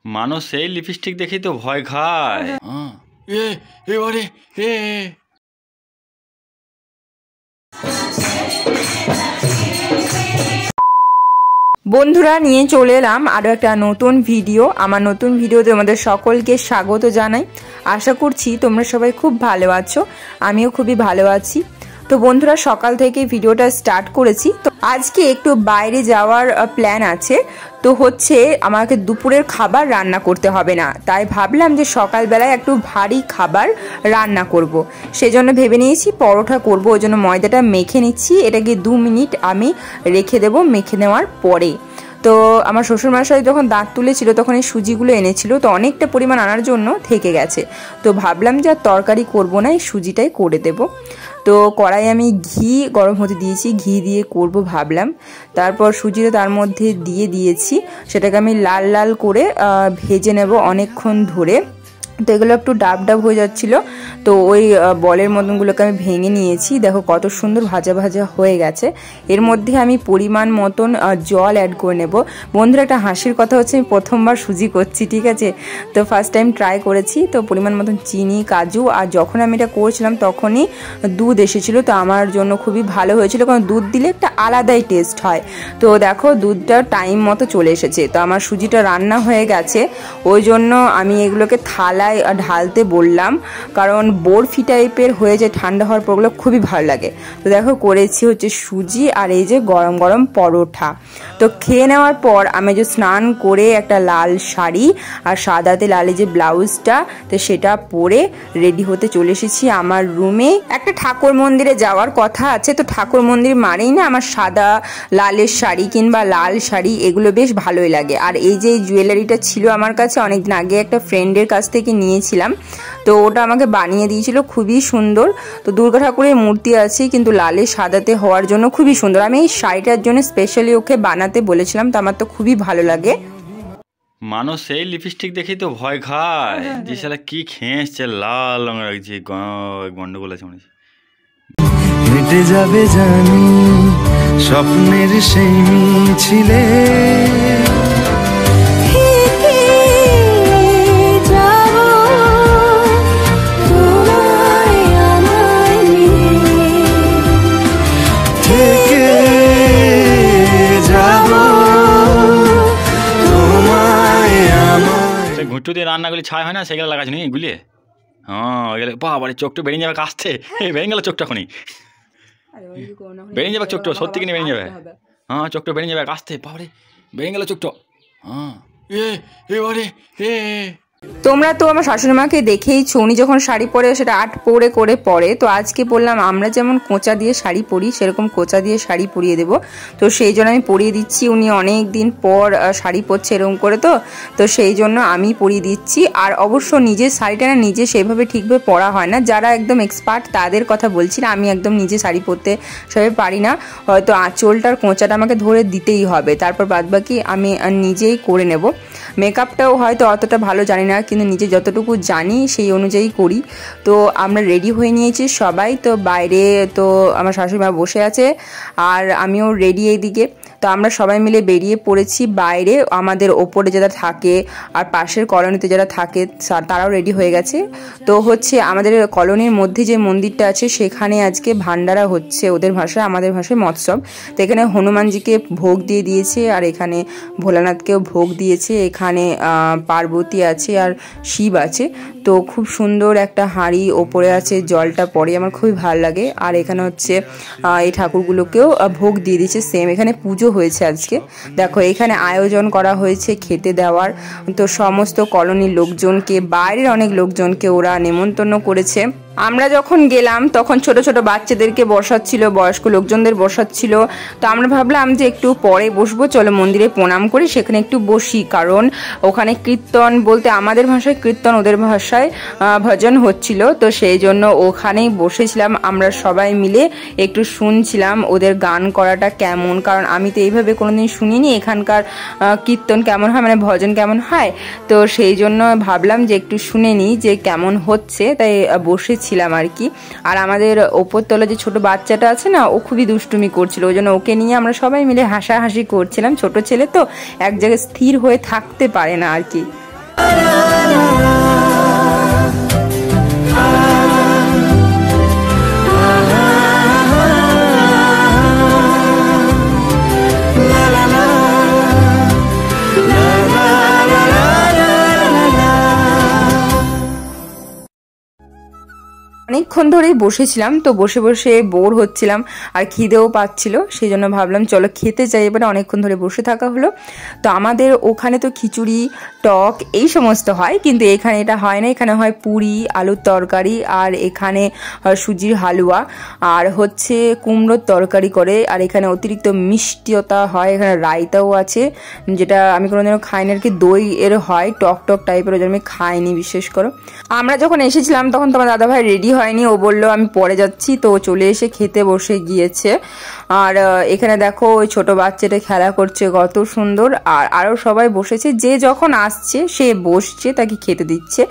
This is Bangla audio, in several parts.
মানুষ এই লিপস্টিক দেখেই তো ভয় খায়। এবারে বন্ধুরা নিয়ে চলে এলাম আরও একটা নতুন ভিডিও। আমার নতুন ভিডিওতে তোমাদের সকলকে স্বাগত জানাই। আশা করছি তোমরা সবাই খুব ভালো আছো, আমিও খুবই ভালো আছি। তো বন্ধুরা সকাল থেকে ভিডিওটা স্টার্ট করেছি। তো আজকে একটু বাইরে যাওয়ার প্ল্যান আছে। তো হচ্ছে আমাকে দুপুরের খাবার রান্না করতে হবে না, তাই ভাবলাম যে সকালবেলায় একটু ভারী খাবার রান্না করব। সেজন্য ভেবে নিয়েছি পরোটা করব। ওই জন্য ময়দাটা মেখে নিচ্ছি। এটাকে 2 মিনিট আমি রেখে দেবো। মেখে নেওয়ার পরে তো আমার শ্বশুরমশাই যখন দাঁত তুলেছিল তখন এই সুজিগুলো এনেছিল, তো অনেকটা পরিমাণ আনার জন্য থেকে গেছে। তো ভাবলাম যে আর তরকারি করবো না, এই সুজিটাই করে দেব। তো কড়াই আমি ঘি গরম হতে দিয়েছি, ঘি দিয়ে করব ভাবলাম। তারপর সুজিটা তার মধ্যে দিয়ে দিয়েছি, সেটাকে আমি লাল লাল করে ভেজে নেব অনেকক্ষণ ধরে। তো এগুলো একটু ডাব ডাব হয়ে যাচ্ছিলো, তো ওই বলের মতনগুলোকে আমি ভেঙে নিয়েছি। দেখো কত সুন্দর ভাজা ভাজা হয়ে গেছে। এর মধ্যে আমি পরিমাণ মতন জল অ্যাড করে নেব। বন্ধুরা একটা হাসির কথা হচ্ছে, আমি প্রথমবার সুজি করছি, ঠিক আছে? তো ফার্স্ট টাইম ট্রাই করেছি। তো পরিমাণ মতন চিনি, কাজু, আর যখন আমি এটা করছিলাম তখনই দুধ এসেছিলো। তো আমার জন্য খুবই ভালো হয়েছিল, কারণ দুধ দিলে একটা আলাদাই টেস্ট হয়। তো দেখো দুধটা টাইম মতো চলে এসেছে। তো আমার সুজিটা রান্না হয়ে গেছে, ওই জন্য আমি এগুলোকে থালা ঢালতে বললাম, কারণ বরফি টাইপের হয়ে যায়, ঠান্ডা হওয়ার পরগুলো খুবই ভালো লাগে। তো দেখো করেছি হচ্ছে সুজি আর এই যে গরম গরম পরোটা। তো খেয়ে নেওয়ার পর আমি যে স্নান করে একটা লাল শাড়ি আর সাদাতে লালে যে ব্লাউজটা, তো সেটা পরে রেডি হতে চলে এসেছি আমার রুমে। একটা ঠাকুর মন্দিরে যাওয়ার কথা আছে, তো ঠাকুর মন্দির মানেই না আমার সাদা লালের শাড়ি কিংবা লাল শাড়ি এগুলো বেশ ভালোই লাগে। আর এই যে জুয়েলারিটা ছিল আমার কাছে অনেকদিন আগে, একটা ফ্রেন্ডের কাছ থেকে নিয়েছিলাম। তো ওটা আমাকে বানিয়ে দিয়েছিল, খুবই সুন্দর। তো দুর্গা ঠাকুরের মূর্তি আছে কিন্তু লালে সাদাতে হওয়ার জন্য খুবই সুন্দর। আমি এই শাড়িটার জন্য স্পেশালি ওকে বানাতে বলেছিলাম, তো আমার তো খুবই ভালো লাগে। মানুষ এই লিপস্টিক দেখেই তো ভয় খায়, যে শালা কি খেয়েছে লাল রঙের লাগছে, গন্ডগোল আছে মনে হচ্ছে। হেঁটে যাবে জানি স্বপ্নের সেই মিছিলে, ঘুঁটু দিয়ে রান্নাগুলি ছাই হয় না, সেগুলো লাগাচ্ছি নি গুলিয়ে। হ্যাঁ এগুলো বাবা, চোখটা বেরিয়ে যাবে, কাশতে বেরিয়ে গেল চোখটা, খনি বেরিয়ে যাবে চোখটা, সত্যি কিনে বেরিয়ে যাবে। হ্যাঁ চোখটা বেরিয়ে যাবে, কাশতে বাবারে বেরিয়ে গেল চোখটা। হ্যাঁ এবারে তোমরা তো আমার শাশুড়িমাকে দেখেইছো, উনি যখন শাড়ি পরে সেটা আট পরে করে পরে। তো আজকে বললাম আমরা যেমন কোঁচা দিয়ে শাড়ি পরি সেরকম কোঁচা দিয়ে শাড়ি পরিয়ে দেবো। তো সেই জন্য আমি পরিয়ে দিচ্ছি। উনি অনেক দিন পর শাড়ি পরছে এরকম করে, তো সেই জন্য আমি পরিয়ে দিচ্ছি। আর অবশ্য নিজের শাড়িটা না নিজে সেইভাবে ঠিকভাবে পরা হয় না, যারা একদম এক্সপার্ট তাদের কথা বলছি না। আমি একদম নিজে শাড়ি পরতে সেভাবে পারি না, হয়তো আঁচলটার কোঁচাটা আমাকে ধরে দিতেই হবে, তারপর বাদবাকি আমি নিজেই করে নেব। মেকআপটাও হয়তো অতটা ভালো জানি না, কিন্তু নিজে যতটুকু জানি সেই অনুযায়ী করি। তো আমরা রেডি হয়ে নিয়েছি সবাই। তো বাইরে তো আমার শাশুড়িমা বসে আছে আর আমিও রেডি এইদিকে। তো আমরা সবাই মিলে বেরিয়ে পড়েছি বাইরে। আমাদের ওপরে যারা থাকে আর পাশের কলোনিতে যারা থাকে তারাও রেডি হয়ে গেছে। তো হচ্ছে আমাদের কলোনির মধ্যে যে মন্দিরটা আছে সেখানে আজকে ভান্ডারা হচ্ছে, ওদের ভাষায়, আমাদের ভাষায় মৎসব। তো এখানে হনুমানজিকে ভোগ দিয়ে দিয়েছে আর এখানে ভোলানাথকেও ভোগ দিয়েছে। এখানে পার্বতী আছে আর শিব আছে। তো খুব সুন্দর একটা হাঁড়ি ওপরে আছে, জলটা পরে আমার খুবই ভালো লাগে। আর এখানে হচ্ছে এই ঠাকুরগুলোকেও ভোগ দিয়ে দিয়েছে সেম। এখানে পুজো হয়েছে আজকে। দেখো এখানে আয়োজন করা হয়েছে খেতে দেওয়ার। তো সমস্ত কলোনির লোকজনকে, বাইরের অনেক লোকজনকে ওরা নেমন্তন্ন করেছে। আমরা যখন গেলাম তখন ছোট ছোট বাচ্চাদেরকে বসাচ্ছিল, বয়স্ক লোকজনদের বসাচ্ছিল। তো আমরা ভাবলাম যে একটু পরে বসবো, চলো মন্দিরে প্রণাম করি, সেখানে একটু বসি। কারণ ওখানে কীর্তন বলতে আমাদের ভাষায় কীর্তন, ওদের ভাষায় ভজন হচ্ছিল। তো সেই জন্য ওখানেই বসেছিলাম, আমরা সবাই মিলে একটু শুনছিলাম ওদের গান করাটা কেমন, কারণ আমি তো এইভাবে কোনোদিন শুনিনি এখানকার কীর্তন কেমন হয়, মানে ভজন কেমন হয়। তো সেই জন্য ভাবলাম যে একটু শুনে নিই যে কেমন হচ্ছে, তাই বসেছি ছিলাম আর কি। আর আমাদের ওপরতলা যে ছোট বাচ্চাটা আছে না, ও খুবই দুষ্টুমি করছিল, ওই জন্য ওকে নিয়ে আমরা সবাই মিলে হাসাহাসি করছিলাম। ছোট ছেলে তো এক জায়গায় স্থির হয়ে থাকতে পারে না আর কি। অনেকক্ষণ ধরেই বসেছিলাম, তো বসে বসে বোর হচ্ছিলাম আর খিদেও পাচ্ছিল, সেই জন্য ভাবলাম চলো খেতে যাই। এবারে অনেকক্ষণ ধরে বসে থাকা হলো। তো আমাদের ওখানে তো খিচুড়ি টক এই সমস্ত হয়, কিন্তু এখানে এটা হয় না। এখানে হয় পুরি, আলুর তরকারি, আর এখানে সুজির হালুয়া, আর হচ্ছে কুমড়োর তরকারি করে, আর এখানে অতিরিক্ত মিষ্টিতা হয়। এখানে রায়তাও আছে, যেটা আমি কোনোদিনও খাইনি আর কি। দই এর হয় টক টক টাইপের, ওই জন্য আমি খাইনি বিশেষ করে। আমরা যখন এসেছিলাম তখন তোমার দাদাভাই রেডি হয়নি, ও বললো আমি পরে যাচ্ছি, তো চলে এসে খেতে বসে গিয়েছে। আর এখানে দেখো ওই ছোট বাচ্চাটা খেলা করছে, কত সুন্দর। আর আরও সবাই বসেছে, যে যখন আসছে সে বসছে, তাকে খেতে দিচ্ছে।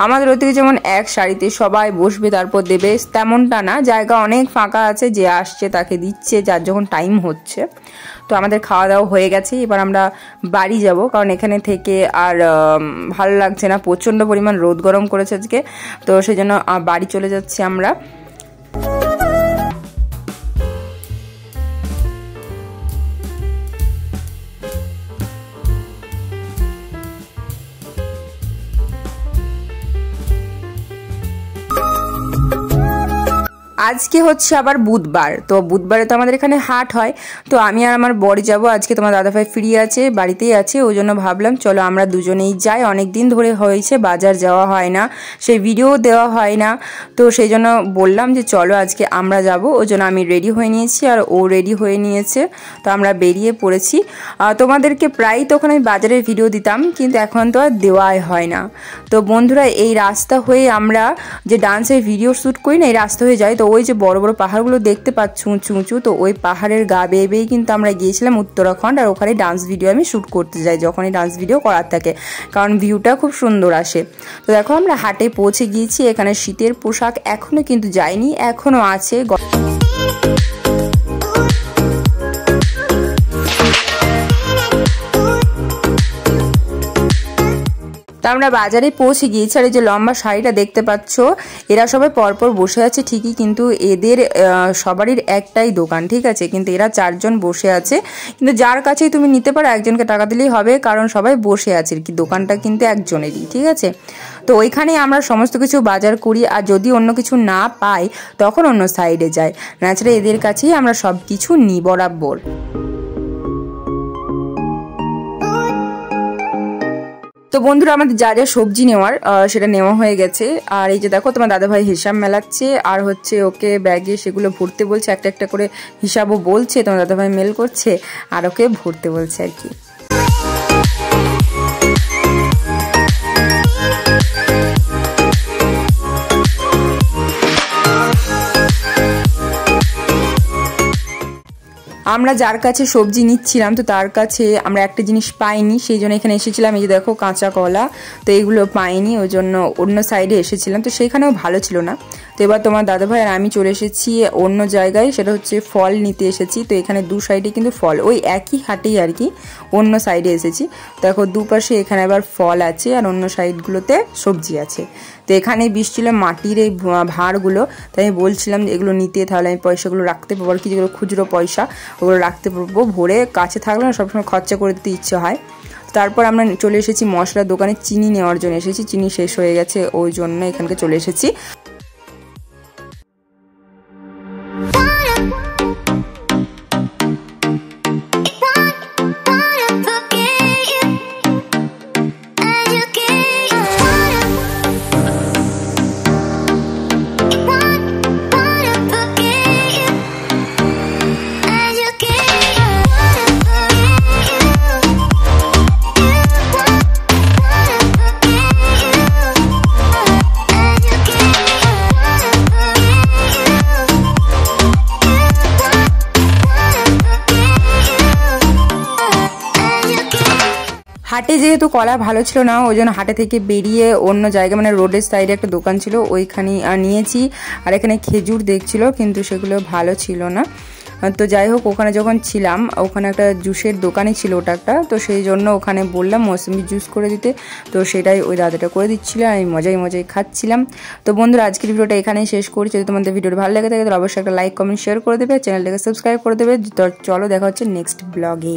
আমাদের ওদিকে যেমন এক সারিতে সবাই বসবে তারপর দেবে, তেমনটা না, জায়গা অনেক ফাঁকা আছে, যে আসছে তাকে দিচ্ছে যার যখন টাইম হচ্ছে। তো আমাদের খাওয়া দাওয়া হয়ে গেছে, এবার আমরা বাড়ি যাব, কারণ এখানে থেকে আর ভালো লাগছে না, প্রচণ্ড পরিমাণ রোদ গরম করেছে আজকে। তো সেই জন্য বাড়ি চলে যাচ্ছি আমরা। আজকে হচ্ছে আবার বুধবার, তো বুধবারে তো আমাদের এখানে হাট হয়। তো আমি আর আমার বর যাব, আজকে তোমার দাদাভাই ফ্রি আছে, বাড়িতেই আছে, ওই জন্য ভাবলাম চলো আমরা দুজনেই যাই। অনেক দিন ধরে হয়েছে বাজার যাওয়া হয় না, সেই ভিডিও দেওয়া হয় না, তো সেই জন্য বললাম যে চলো আজকে আমরা যাব। ওই জন্য আমি রেডি হয়ে নিয়েছি আর ও রেডি হয়ে নিয়েছে, তো আমরা বেরিয়ে পড়েছি। তোমাদেরকে প্রায় তখন আমি বাজারের ভিডিও দিতাম, কিন্তু এখন তো আর দেওয়াই হয় না। তো বন্ধুরা, এই রাস্তা হয়ে আমরা যে ডান্সের ভিডিও শ্যুট করি না, এই রাস্তা হয়ে যাই। তো ওই যে বড় বড় পাহাড়গুলো দেখতে পাচ্ছ উঁচু উঁচু, তো ওই পাহাড়ের গা বেয়ে বেয়ে কিন্তু আমরা গিয়েছিলাম উত্তরাখণ্ড, আর ওখানে ডান্স ভিডিও আমি শ্যুট করতে যাই যখনই ডান্স ভিডিও করার থাকে, কারণ ভিউটা খুব সুন্দর আসে। তো দেখো আমরা হাটে পৌঁছে গিয়েছি। এখানে শীতের পোশাক এখনো কিন্তু যায়নি, এখনো আছে। তা আমরা বাজারে পৌঁছে গিয়েছি, আর এই যে লম্বা শাড়িটা দেখতে পাচ্ছ, এরা সবাই পরপর বসে আছে ঠিকই, কিন্তু এদের সবারই একটাই দোকান, ঠিক আছে, কিন্তু এরা চারজন বসে আছে। কিন্তু যার কাছেই তুমি নিতে পারো, একজনকে টাকা দিলেই হবে, কারণ সবাই বসে আছে কি, দোকানটা কিন্তু একজনেরই, ঠিক আছে। তো ওইখানেই আমরা সমস্ত কিছু বাজার করি, আর যদি অন্য কিছু না পাই তখন অন্য সাইডে যাই, নাছাড়া এদের কাছেই আমরা সব কিছু নিই বরাবর। তো বন্ধুরা, আমাদের যা যা সবজি নেওয়ার সেটা নেওয়া হয়ে গেছে। আর এই যে দেখো তোমার দাদাভাই হিসাব মেলাচ্ছে, আর হচ্ছে ওকে ব্যাগে সেগুলো ভরতে বলছে, একটা একটা করে হিসাবও বলছে, তোমার দাদাভাই মেল করছে আর ওকে ভরতে বলছে আর কি। আমরা যার কাছে সবজি নিচ্ছিলাম, তো তার কাছে আমরা একটা জিনিস পাইনি, সেই জন্য এখানে এসেছিলাম। এই যে দেখো কাঁচা কলা, তো এইগুলো পাইনি, ওই জন্য অন্য সাইডে এসেছিলাম, তো সেখানেও ভালো ছিল না। তো এবার তোমার দাদাভাই আর আমি চলে এসেছি অন্য জায়গায়, সেটা হচ্ছে ফল নিতে এসেছি। তো এখানে দু সাইডে কিন্তু ফল, ওই একই হাটেই আর কি, অন্য সাইডে এসেছি। দেখো দুপাশে এখানে আবার ফল আছে, আর অন্য সাইডগুলোতে সবজি আছে। তো এখানে বৃষ্টি ছিল মাটির এই ভাঁড়গুলো, তাই আমি বলছিলাম যে এগুলো নিতে, তাহলে আমি পয়সাগুলো রাখতে পারবো, আর কি যেগুলো খুচরো পয়সা ওগুলো রাখতে পারবো, ভরে কাছে থাকলে না সবসময় খরচা করে দিতে ইচ্ছে হয়। তারপর আমরা চলে এসেছি মশলার দোকানে, চিনি নেওয়ার জন্য এসেছি, চিনি শেষ হয়ে গেছে, ওই জন্য এখানকে চলে এসেছি। হাটে যেহেতু কলা ভালো ছিল না, ওই জন্য হাটে থেকে বেরিয়ে অন্য জায়গায়, মানে রোডের সাইডে একটা দোকান ছিল, ওইখানে নিয়েছি। আর এখানে খেজুর দেখছিল, কিন্তু সেগুলো ভালো ছিল না। তো যাই হোক ওখানে যখন ছিলাম ওখানে একটা জুসের দোকানই ছিল ওটা একটা, তো সেই জন্য ওখানে বললাম মৌসুমি জুস করে দিতে, তো সেটাই ওই দাদাটা করে দিচ্ছিল, আমি মজাই খাচ্ছিলাম। তো বন্ধুরা আজকের ভিডিওটা এখানেই শেষ করি। যদি তোমাদের ভিডিওটা ভালো লেগে থাকে তাহলে অবশ্যই একটা লাইক কমেন্ট শেয়ার করে দেবে, চ্যানেলটাকে সাবস্ক্রাইব করে দেবে। তো চলো দেখা হচ্ছে নেক্সট ব্লগে।